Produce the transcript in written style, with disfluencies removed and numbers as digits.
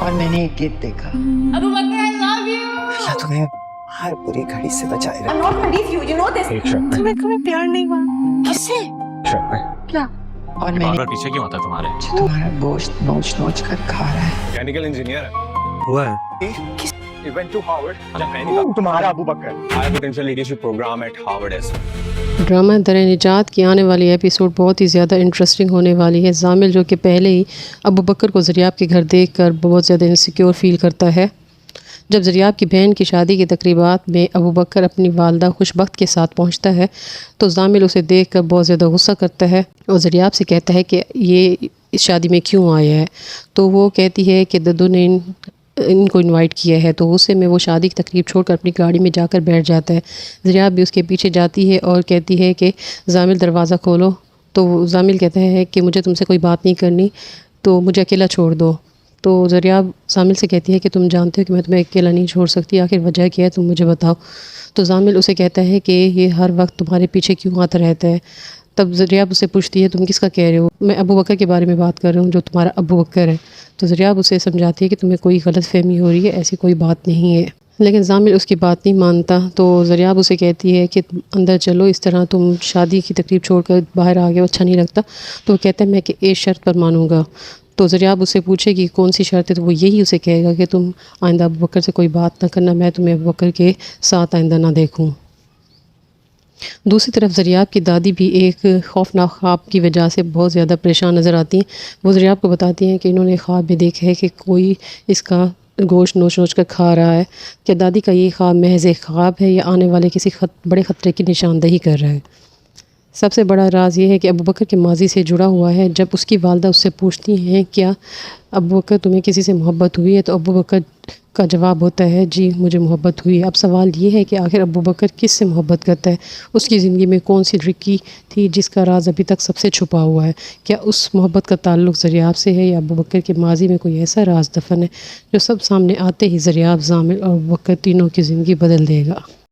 اور میں نے ایک گیت دیکھا. ابو بکر I love you. اللہ تمہیں ہر بری گھڑی سے بچائے I'm رکھے. not ready for you, you know this. ایک شرط تمہیں کبھی پیار نہیں ہوا کس سے؟ شرط پہ کیا؟ اور میں بار نے بار پیچھے کیوں آتا ہے تمہارے؟ جو تمہارا گوشت نوچ نوچ کر کھا رہا ہے. میکینیکل انجینئر ہوا ہے. He went to Harvard. تمہارا ابو بکر. High potential leadership program at Harvard is. Drama در نجات کی آنے والی ایپیسوڈ بہت ہی زیادہ انٹرسٹنگ ہونے والی ہے. زامل جو کہ پہلے ہی ابو بکر کو زریاب کے گھر دیکھ کر بہت زیادہ انسیکیور فیل کرتا ہے. جب زریاب کی بہن کی شادی کی تقریبات میں ابو بکر اپنی والدہ خوش بخت کے ساتھ پہنچتا ہے تو زامل اسے دیکھ کر بہت زیادہ غصہ کرتا ہے اور زریاب سے کہتا ہے کہ یہ اس شادی میں کیوں آیا ہے. تو وہ کہتی ہے کہ ددو نے ان کو انوائٹ کیا ہے. تو غصے میں وہ شادی کی تقریب چھوڑ کر اپنی گاڑی میں جا کر بیٹھ جاتا ہے. زریاب بھی اس کے پیچھے جاتی ہے اور کہتی ہے کہ زامل دروازہ کھولو. تو زامل کہتا ہے کہ مجھے تم سے کوئی بات نہیں کرنی تو مجھے اکیلا چھوڑ دو. تو زریاب زامل سے کہتی ہے کہ تم جانتے ہو کہ میں تمہیں اکیلا نہیں چھوڑ سکتی، آخر وجہ کیا ہے تم مجھے بتاؤ. تو زامل اسے کہتا ہے کہ یہ ہر وقت تمہارے پیچھے کیوں آتا رہتا ہے. تب زریاب اسے پوچھتی ہے تم کس کا کہہ رہے ہو؟ میں ابو بکر کے بارے میں بات کر رہا ہوں جو تمہارا ابو بکر ہے. تو زریاب اسے سمجھاتی ہے کہ تمہیں کوئی غلط فہمی ہو رہی ہے، ایسی کوئی بات نہیں ہے. لیکن زامل اس کی بات نہیں مانتا. تو زریاب اسے کہتی ہے کہ اندر چلو، اس طرح تم شادی کی تقریب چھوڑ کر باہر آ گئے، اچھا نہیں لگتا. تو وہ کہتا ہے میں کہ ایک شرط پر مانوں گا. تو زریاب اسے پوچھے کہ کون سی شرط ہے تو وہ یہی اسے کہے گا کہ تم آئندہ ابو بکر سے کوئی بات نہ کرنا، میں تمہیں ابو بکر کے ساتھ آئندہ نہ دیکھوں. دوسری طرف زریاب کی دادی بھی ایک خوفناک خواب کی وجہ سے بہت زیادہ پریشان نظر آتی ہیں. وہ زریاب کو بتاتی ہیں کہ انہوں نے خواب میں دیکھا ہے کہ کوئی اس کا گوشت نوچ نوچ کر کھا رہا ہے. کہ دادی کا یہ خواب محض ایک خواب ہے یا آنے والے کسی بڑے خطرے کی نشاندہی کر رہا ہے. سب سے بڑا راز یہ ہے کہ ابو بکر کے ماضی سے جڑا ہوا ہے. جب اس کی والدہ اس سے پوچھتی ہیں کیا ابو بکر تمہیں کسی سے محبت ہوئی ہے تو ابو بکر کا جواب ہوتا ہے جی مجھے محبت ہوئی. اب سوال یہ ہے کہ آخر ابو بکر کس سے محبت کرتا ہے؟ اس کی زندگی میں کون سی لڑکی تھی جس کا راز ابھی تک سب سے چھپا ہوا ہے؟ کیا اس محبت کا تعلق زریاب سے ہے یا ابو بکر کے ماضی میں کوئی ایسا راز دفن ہے جو سب سامنے آتے ہی زریاب، زامل اور ابو بکر تینوں کی زندگی بدل دے گا؟